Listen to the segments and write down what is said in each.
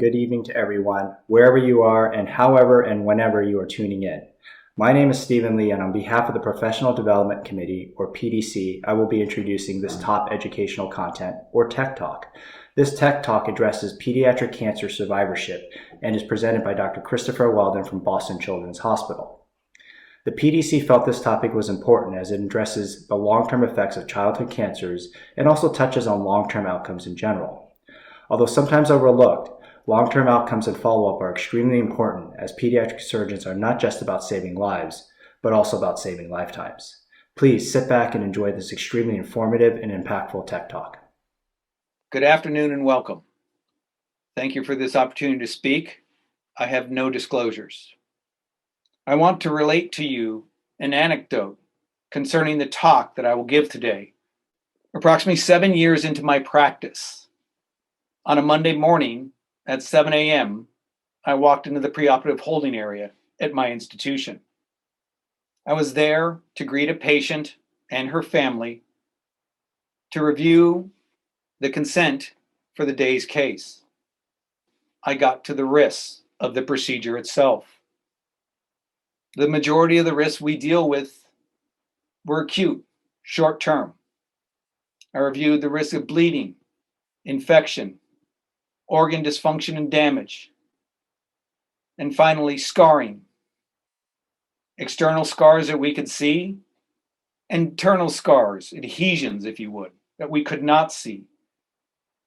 good evening to everyone, wherever you are and however and whenever you are tuning in. My name is Stephen Lee, and on behalf of the Professional Development Committee, or PDC, I will be introducing this top educational content, or Tech Talk. This Tech Talk addresses pediatric cancer survivorship and is presented by Dr. Christopher Weldon from Boston Children's Hospital. The PDC felt this topic was important as it addresses the long-term effects of childhood cancers and also touches on long-term outcomes in general. Although sometimes overlooked, long-term outcomes and follow-up are extremely important as pediatric surgeons are not just about saving lives, but also about saving lifetimes. Please sit back and enjoy this extremely informative and impactful Tech Talk. Good afternoon and welcome. Thank you for this opportunity to speak. I have no disclosures. I want to relate to you an anecdote concerning the talk that I will give today. Approximately 7 years into my practice, on a Monday morning at 7 a.m., I walked into the preoperative holding area at my institution. I was there to greet a patient and her family, to review the consent for the day's case. I got to the risks of the procedure itself. The majority of the risks we deal with were acute, short-term. I reviewed the risk of bleeding, infection, organ dysfunction and damage, and finally scarring. External scars that we could see, internal scars, adhesions, if you would, that we could not see,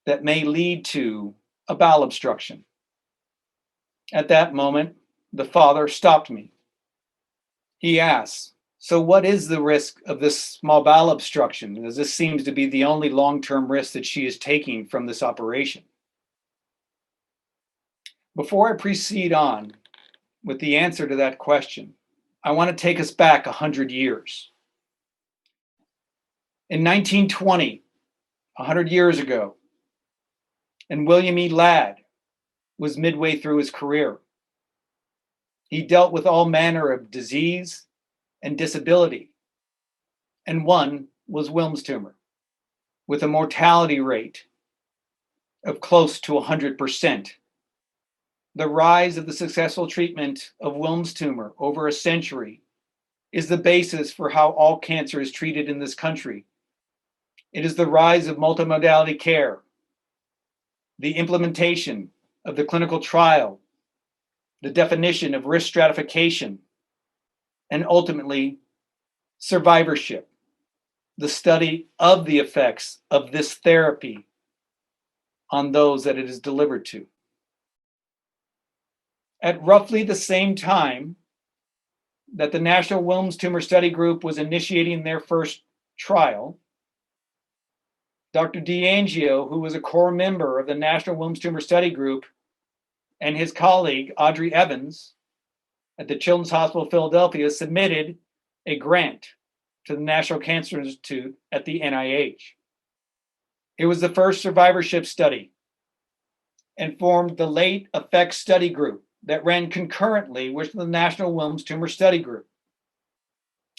that may lead to a bowel obstruction. At that moment, the father stopped me. He asked, "So what is the risk of this small bowel obstruction, as this seems to be the only long-term risk that she is taking from this operation?" Before I proceed on with the answer to that question, I want to take us back 100 years. In 1920, 100 years ago, and William E. Ladd was midway through his career. He dealt with all manner of disease and disability, and one was Wilms tumor, with a mortality rate of close to 100%. The rise of the successful treatment of Wilms tumor over a century is the basis for how all cancer is treated in this country. It is the rise of multimodality care, the implementation of the clinical trial, the definition of risk stratification, and ultimately survivorship, the study of the effects of this therapy on those that it is delivered to. At roughly the same time that the National Wilms Tumor Study Group was initiating their first trial, Dr. DeAngio, who was a core member of the National Wilms Tumor Study Group, and his colleague, Audrey Evans, at the Children's Hospital of Philadelphia, submitted a grant to the National Cancer Institute at the NIH. It was the first survivorship study and formed the Late Effects Study Group that ran concurrently with the National Wilms Tumor Study Group.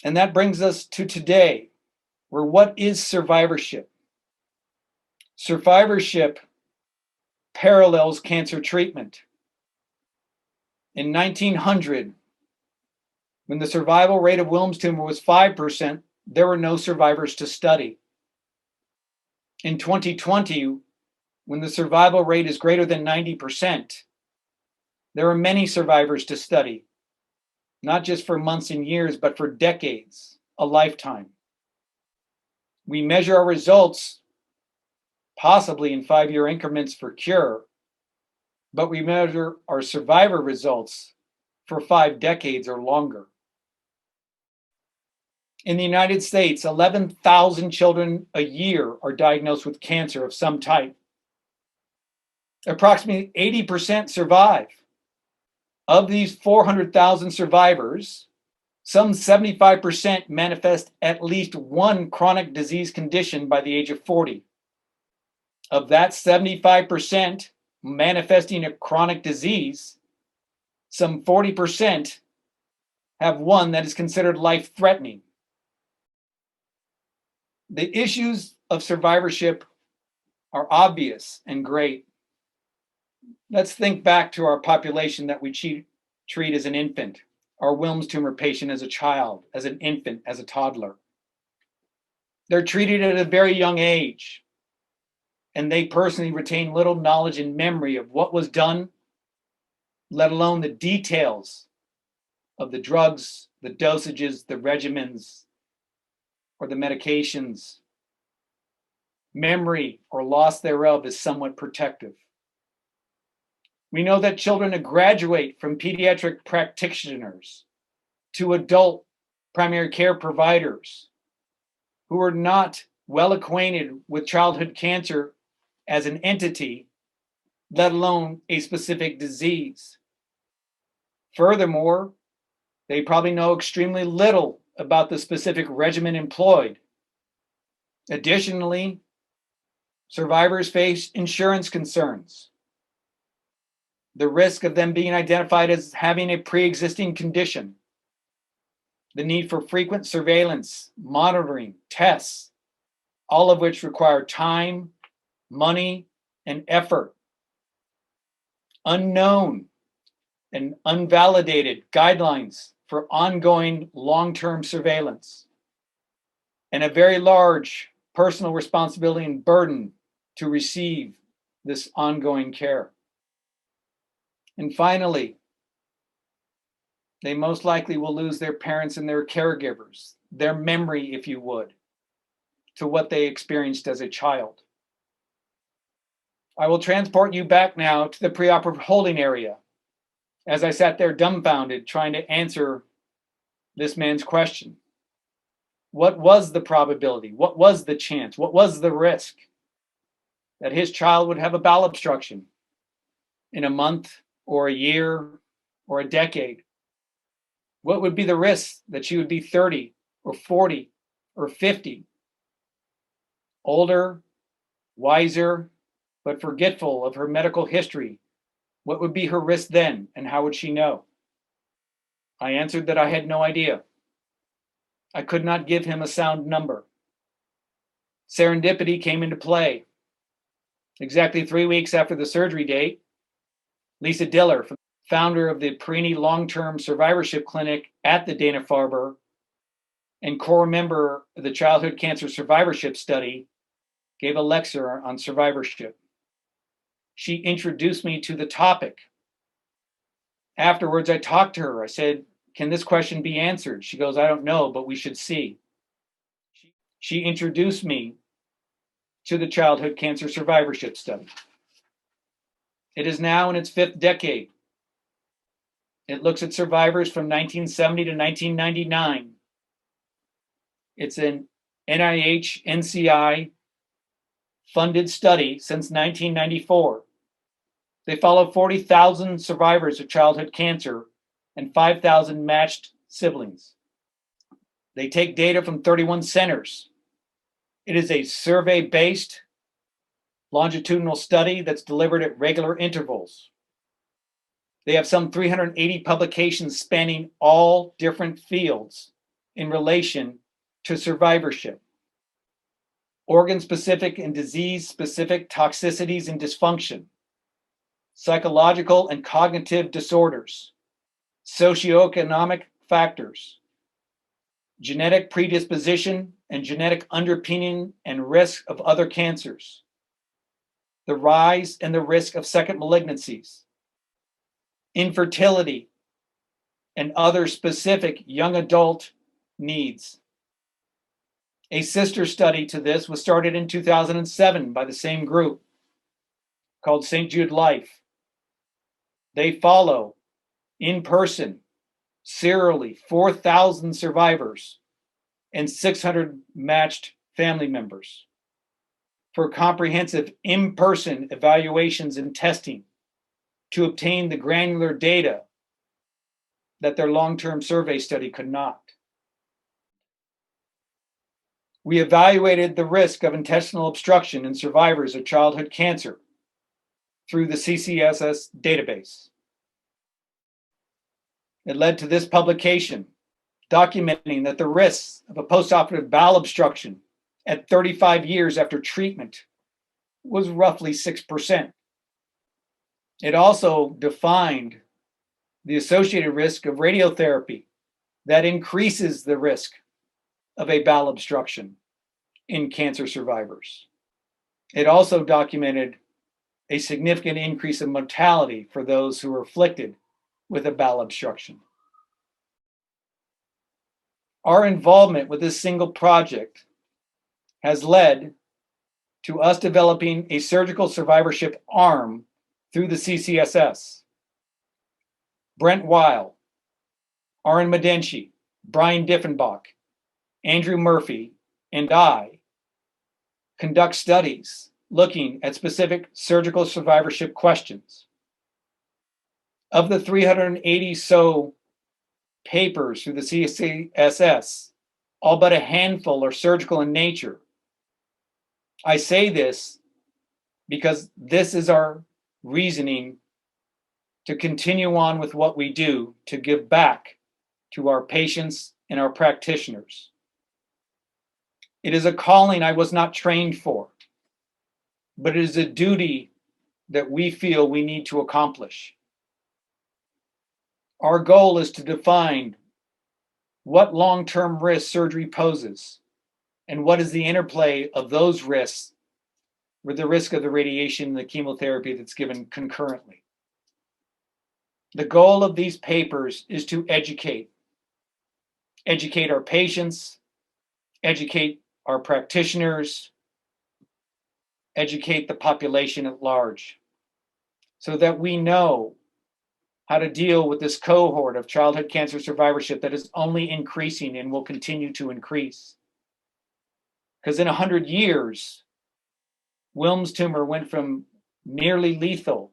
And that brings us to today, where what is survivorship? Survivorship parallels cancer treatment. In 1900, when the survival rate of Wilms tumor was 5%, there were no survivors to study. In 2020, when the survival rate is greater than 90%, there are many survivors to study, not just for months and years, but for decades, a lifetime. We measure our results possibly in 5-year increments for cure, but we measure our survivor results for 5 decades or longer. In the United States, 11,000 children a year are diagnosed with cancer of some type. Approximately 80% survive. Of these 400,000 survivors, some 75% manifest at least one chronic disease condition by the age of 40. Of that 75% manifesting a chronic disease, some 40% have one that is considered life-threatening. The issues of survivorship are obvious and great. Let's think back to our population that we treat as an infant, our Wilms tumor patient as a child, as an infant, as a toddler. They're treated at a very young age, and they personally retain little knowledge and memory of what was done, let alone the details of the drugs, the dosages, the regimens, or the medications. Memory or loss thereof is somewhat protective. We know that children that graduate from pediatric practitioners to adult primary care providers who are not well acquainted with childhood cancer as an entity, let alone a specific disease. Furthermore, they probably know extremely little about the specific regimen employed. Additionally, survivors face insurance concerns, the risk of them being identified as having a pre-existing condition, the need for frequent surveillance, monitoring, tests, all of which require time, money, and effort. Unknown and unvalidated guidelines for ongoing long-term surveillance, and a very large personal responsibility and burden to receive this ongoing care. And finally, they most likely will lose their parents and their caregivers, their memory, if you would, to what they experienced as a child. I will transport you back now to the preoperative holding area as I sat there dumbfounded trying to answer this man's question. What was the probability? What was the chance? What was the risk that his child would have a bowel obstruction in a month or a year or a decade? What would be the risk that she would be 30 or 40 or 50? Older, wiser, but forgetful of her medical history. What would be her risk then, and how would she know? I answered that I had no idea. I could not give him a sound number. Serendipity came into play. Exactly 3 weeks after the surgery date, Lisa Diller, founder of the Perini Long-Term Survivorship Clinic at the Dana-Farber and core member of the Childhood Cancer Survivorship Study, gave a lecture on survivorship. She introduced me to the topic. Afterwards, I talked to her. I said, "Can this question be answered?" She goes, "I don't know, but we should see." She introduced me to the Childhood Cancer Survivorship Study. It is now in its 5th decade. It looks at survivors from 1970 to 1999. It's an NIH, NCI funded study since 1994. They follow 40,000 survivors of childhood cancer and 5,000 matched siblings. They take data from 31 centers. It is a survey-based longitudinal study that's delivered at regular intervals. They have some 380 publications spanning all different fields in relation to survivorship. Organ-specific and disease-specific toxicities and dysfunction, psychological and cognitive disorders, socioeconomic factors, genetic predisposition and genetic underpinning and risk of other cancers, the rise and the risk of second malignancies, infertility, and other specific young adult needs. A sister study to this was started in 2007 by the same group called St. Jude Life. They follow in person, serially, 4,000 survivors and 600 matched family members for comprehensive in-person evaluations and testing to obtain the granular data that their long-term survey study could not. We evaluated the risk of intestinal obstruction in survivors of childhood cancer through the CCSS database. It led to this publication documenting that the risks of a postoperative bowel obstruction at 35 years after treatment was roughly 6%. It also defined the associated risk of radiotherapy that increases the risk of a bowel obstruction in cancer survivors. It also documented a significant increase in mortality for those who are afflicted with a bowel obstruction. Our involvement with this single project has led to us developing a surgical survivorship arm through the CCSS. Brent Weil, Aaron Medenci, Brian Diffenbach, Andrew Murphy, and I conduct studies looking at specific surgical survivorship questions. Of the 380 so papers through the CCSS, all but a handful are surgical in nature. I say this because this is our reasoning to continue on with what we do to give back to our patients and our practitioners. It is a calling I was not trained for, but it is a duty that we feel we need to accomplish. Our goal is to define what long-term risk surgery poses and what is the interplay of those risks with the risk of the radiation and the chemotherapy that's given concurrently. The goal of these papers is to educate our patients, educate our practitioners, educate the population at large, so that we know how to deal with this cohort of childhood cancer survivorship that is only increasing and will continue to increase. Because in 100 years, Wilms tumor went from nearly lethal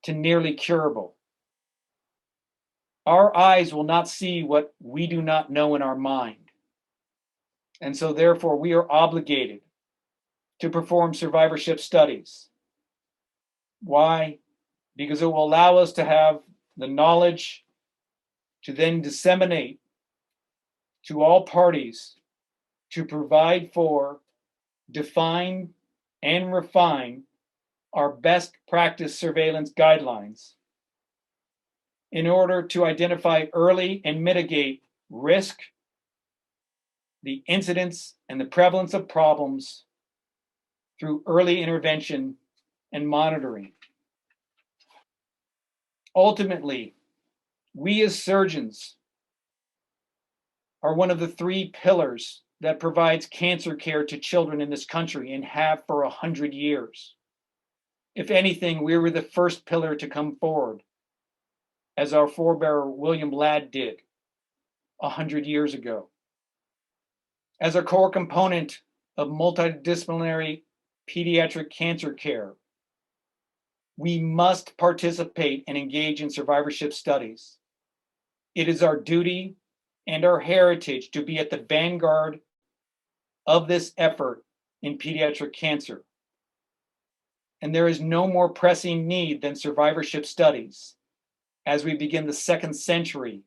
to nearly curable. Our eyes will not see what we do not know in our mind. And so therefore we are obligated to perform survivorship studies. Why? Because it will allow us to have the knowledge to then disseminate to all parties to provide for, define, and refine our best practice surveillance guidelines in order to identify early and mitigate risk, the incidence and the prevalence of problems through early intervention and monitoring. Ultimately, we as surgeons are one of the three pillars that provides cancer care to children in this country and have for 100 years. If anything, we were the first pillar to come forward, as our forebearer William Ladd did 100 years ago. As a core component of multidisciplinary pediatric cancer care, we must participate and engage in survivorship studies. It is our duty and our heritage to be at the vanguard of this effort in pediatric cancer. And there is no more pressing need than survivorship studies as we begin the second century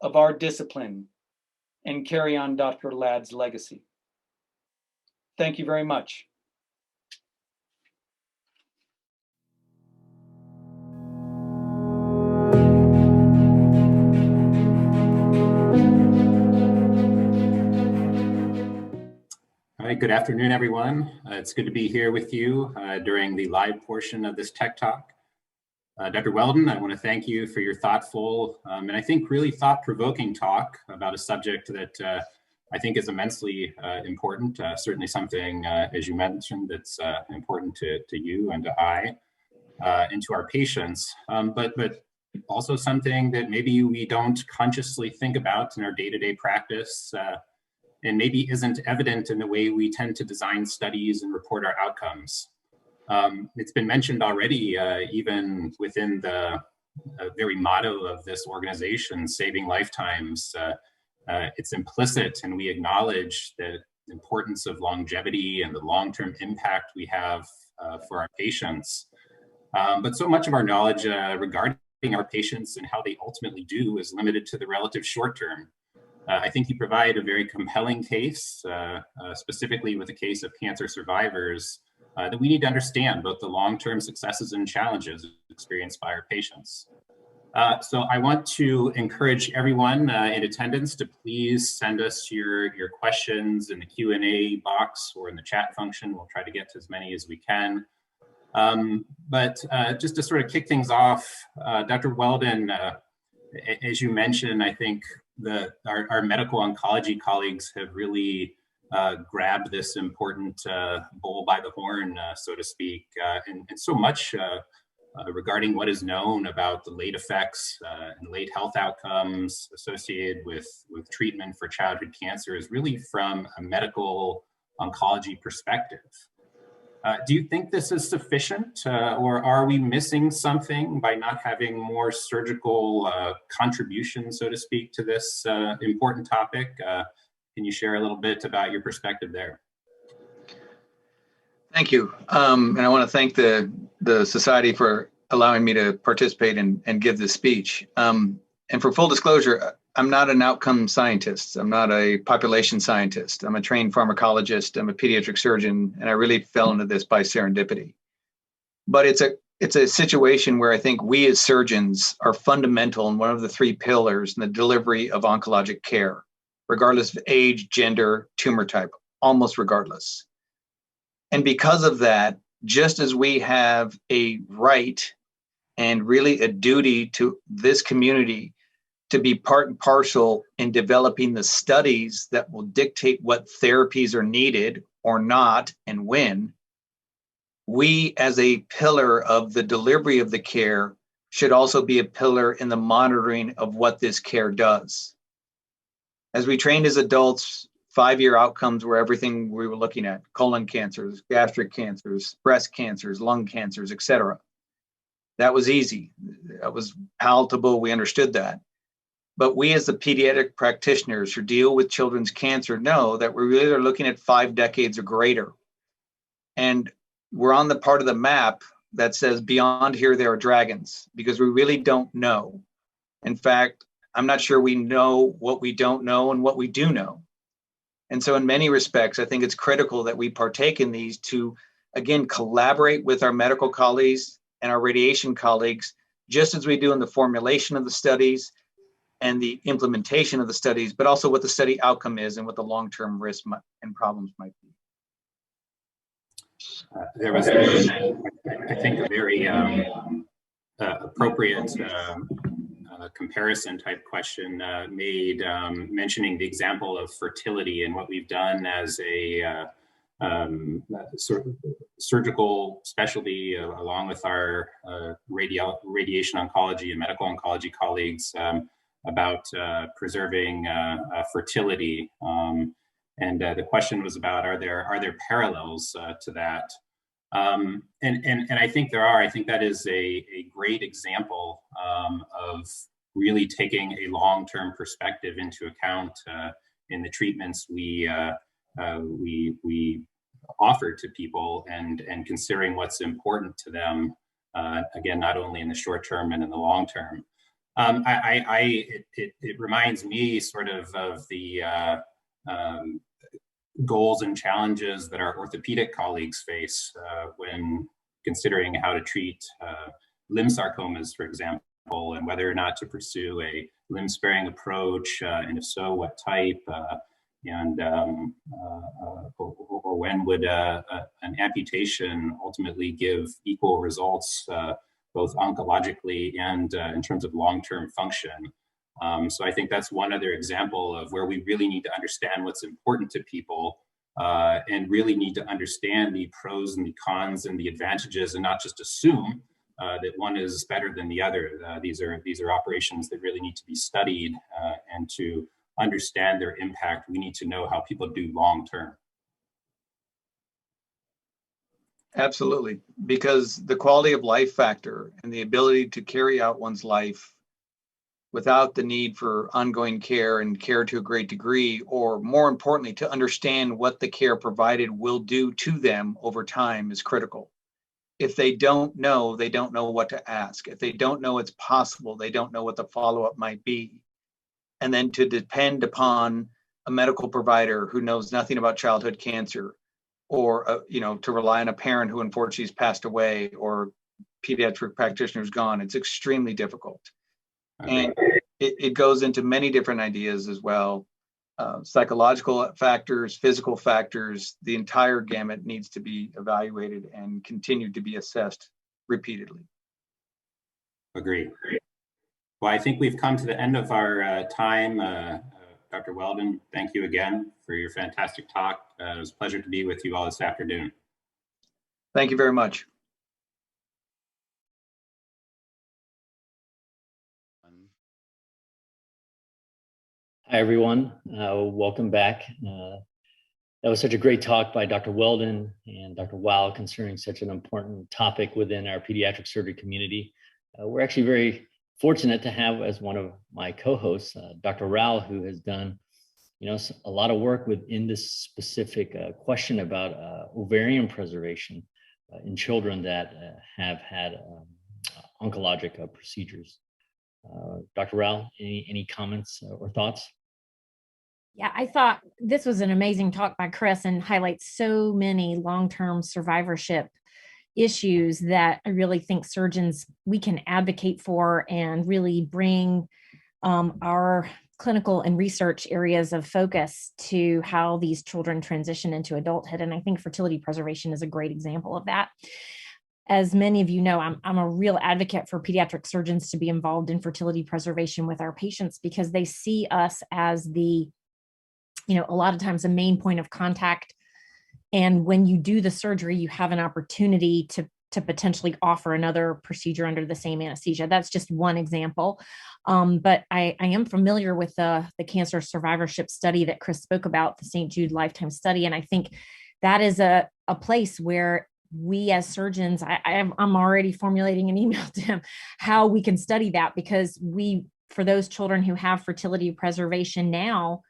of our discipline and carry on Dr. Ladd's legacy. Thank you very much. All right, good afternoon, everyone. It's good to be here with you during the live portion of this Tech Talk. Dr. Weldon, I want to thank you for your thoughtful and I think really thought-provoking talk about a subject that I think is immensely important, certainly something, as you mentioned, that's important to you and to I and to our patients, but also something that maybe we don't consciously think about in our day-to-day practice and maybe isn't evident in the way we tend to design studies and report our outcomes. It's been mentioned already, even within the very motto of this organization, saving lifetimes, it's implicit, and we acknowledge the importance of longevity and the long-term impact we have for our patients. But so much of our knowledge regarding our patients and how they ultimately do is limited to the relative short term. I think you provide a very compelling case, specifically with the case of cancer survivors, that we need to understand both the long-term successes and challenges experienced by our patients. So I want to encourage everyone in attendance to please send us your questions in the Q&A box or in the chat function. We'll try to get to as many as we can. But just to sort of kick things off, Dr. Weldon, as you mentioned, I think our medical oncology colleagues have really grabbed this important bull by the horn, so to speak, and so much regarding what is known about the late effects and late health outcomes associated with treatment for childhood cancer is really from a medical oncology perspective. Do you think this is sufficient, or are we missing something by not having more surgical contribution, so to speak, to this important topic? Can you share a little bit about your perspective there? Thank you. And I want to thank the Society for allowing me to participate and give this speech. And for full disclosure, I'm not an outcome scientist. I'm not a population scientist. I'm a trained pharmacologist. I'm a pediatric surgeon, and I really fell into this by serendipity. But it's a situation where I think we as surgeons are fundamental in one of the three pillars in the delivery of oncologic care, regardless of age, gender, tumor type, almost regardless. And because of that, just as we have a right and really a duty to this community to be part and parcel in developing the studies that will dictate what therapies are needed or not and when, we as a pillar of the delivery of the care should also be a pillar in the monitoring of what this care does. As we trained as adults, 5-year outcomes were everything we were looking at: colon cancers, gastric cancers, breast cancers, lung cancers, etc. That was easy. That was palatable. We understood that. But we as the pediatric practitioners who deal with children's cancer know that we really are looking at 5 decades or greater. And we're on the part of the map that says beyond here there are dragons, because we really don't know. In fact, I'm not sure we know what we don't know and what we do know. And so in many respects, I think it's critical that we partake in these to, again, collaborate with our medical colleagues and our radiation colleagues, just as we do in the formulation of the studies and the implementation of the studies, but also what the study outcome is and what the long-term risks and problems might be. There was, I think, a very appropriate comparison type question made mentioning the example of fertility and what we've done as a sort of surgical specialty along with our radiation oncology and medical oncology colleagues about preserving fertility. And the question was about, are there parallels to that? And I think there are. I think that is a great example of really taking a long-term perspective into account in the treatments we offer to people, and considering what's important to them. Again, not only in the short term and in the long term. It reminds me sort of the goals and challenges that our orthopedic colleagues face when considering how to treat limb sarcomas, for example, and whether or not to pursue a limb-sparing approach, and if so, what type, or when would an amputation ultimately give equal results, both oncologically and in terms of long-term function. So I think that's one other example of where we really need to understand what's important to people, and really need to understand the pros and the cons and the advantages, and not just assume that one is better than the other. These are operations that really need to be studied, and to understand their impact, we need to know how people do long-term. Absolutely, because the quality of life factor and the ability to carry out one's life without the need for ongoing care and care to a great degree, or more importantly, to understand what the care provided will do to them over time, is critical. If they don't know what to ask. If they don't know it's possible, they don't know what the follow-up might be. And then to depend upon a medical provider who knows nothing about childhood cancer, or to rely on a parent who unfortunately has passed away, or pediatric practitioner who's gone. It's extremely difficult. Okay. And it goes into many different ideas as well. Psychological factors, physical factors, the entire gamut needs to be evaluated and continued to be assessed repeatedly. Agree. Well, I think we've come to the end of our time. Dr. Weldon, thank you again for your fantastic talk. It was a pleasure to be with you all this afternoon. Thank you very much. Hi, everyone. Welcome back. That was such a great talk by Dr. Weldon and Dr. Wow concerning such an important topic within our pediatric surgery community. We're actually very fortunate to have as one of my co-hosts, Dr. Rao, who has done a lot of work within this specific question about ovarian preservation in children that have had oncologic procedures. Dr. Rao, any comments or thoughts? Yeah, I thought this was an amazing talk by Chris and highlights so many long-term survivorship issues that I really think surgeons, we can advocate for and really bring our clinical and research areas of focus to how these children transition into adulthood. And I think fertility preservation is a great example of that. As many of you know, I'm a real advocate for pediatric surgeons to be involved in fertility preservation with our patients, because they see us as a lot of times a main point of contact. And when you do the surgery, you have an opportunity to potentially offer another procedure under the same anesthesia. That's just one example. But I am familiar with the cancer survivorship study that Chris spoke about, the St. Jude Lifetime Study. And I think that is a place where we as surgeons, I'm already formulating an email to him, how we can study that, because for those children who have fertility preservation now,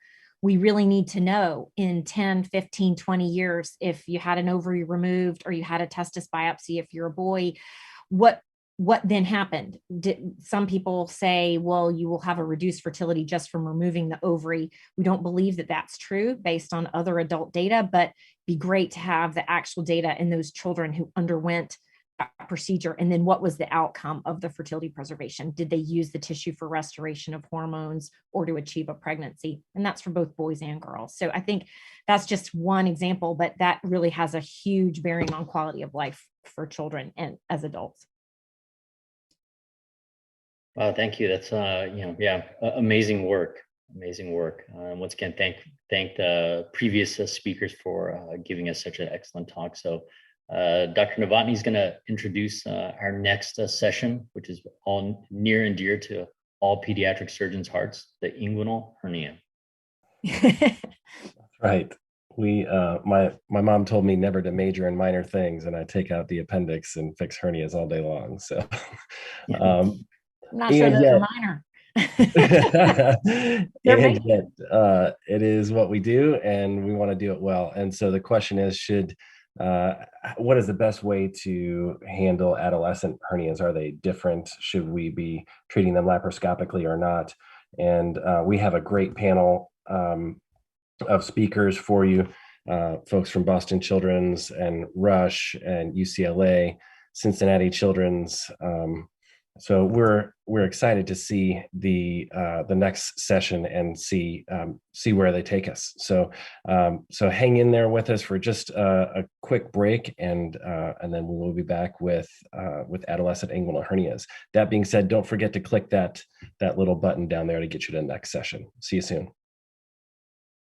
we really need to know in 10, 15, 20 years, if you had an ovary removed or you had a testis biopsy, if you're a boy, what then happened? Some people say, well, you will have a reduced fertility just from removing the ovary. We don't believe that that's true based on other adult data, but it'd be great to have the actual data in those children who underwent a procedure. And then what was the outcome of the fertility preservation? Did they use the tissue for restoration of hormones or to achieve a pregnancy? And that's for both boys and girls. So I think that's just one example, but that really has a huge bearing on quality of life for children and as adults. Wow, thank you. That's amazing work. Amazing work. Once again, thank the previous speakers for giving us such an excellent talk. So Dr. Novotny is going to introduce our next session, which is all near and dear to all pediatric surgeons' hearts, the inguinal hernia. That's right. My mom told me never to major in minor things, and I take out the appendix and fix hernias all day long. So I'm not sure those are minor. And yet, it is what we do, and we want to do it well. And so the question is, what is the best way to handle adolescent hernias? Are they different? Should we be treating them laparoscopically or not? And we have a great panel of speakers for you, folks from Boston Children's and Rush and UCLA, Cincinnati Children's. So we're excited to see the next session and see where they take us. So hang in there with us for just a quick break, and then we will be back with adolescent inguinal hernias. That being said, don't forget to click that little button down there to get you to the next session. See you soon.